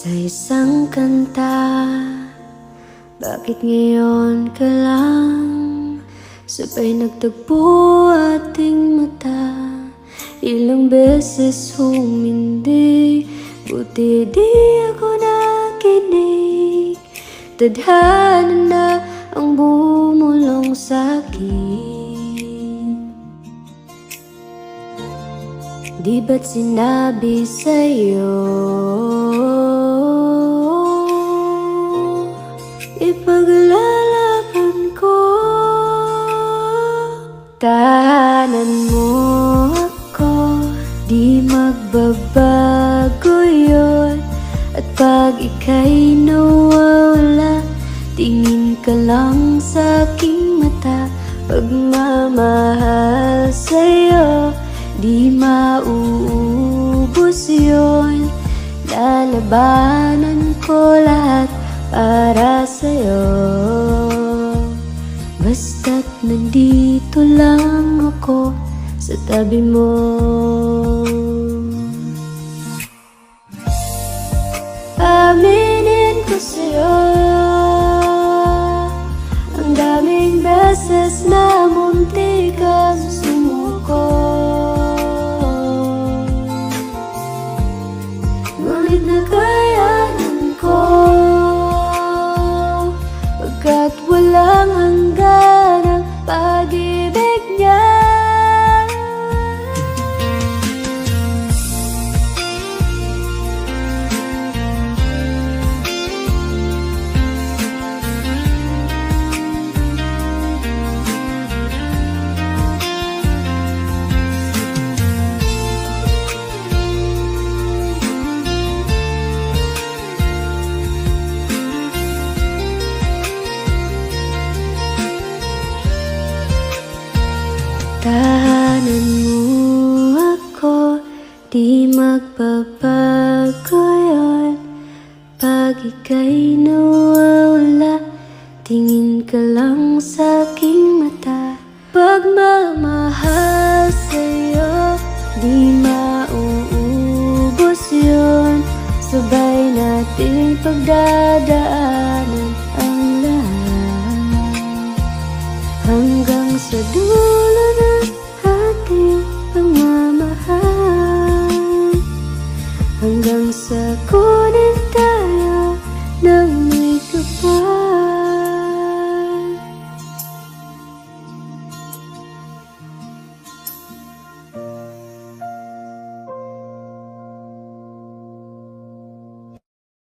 Sa isang kanta, bakit ngayon ka lang sabay nagtagpo ating mata? Ilang beses humindig, buti di ako nakinig. Tadhana na ang bumulong sa'kin. Di ba't sinabi sa'yo ipaglalaban ko? Tahanan mo ako, di magbabago yun. At pag ika'y nawawala, tingin ka lang sa aking mata. Pagmamahal sa'yo, di mauubos yun. Lalabanan ko lahat para sa'yo. Basta't nandito lang ako sa tabi mo. Aminin ko sa'yo, ang daming beses na munti kang sumuko. Ngunit nakayanan ko, pagkat walang hanggan ang pag-ibig niya. Tahanan mo ako, di magbabago yun. Pag ika'y nawawala, tingin ka lang sa aking mata. Pagmamahal sa'yo, di mauubos yun. Sabay nating pagdadaanan ang lahat, hanggang sa dulo ng ating pagmamahal, hanggang sa kunin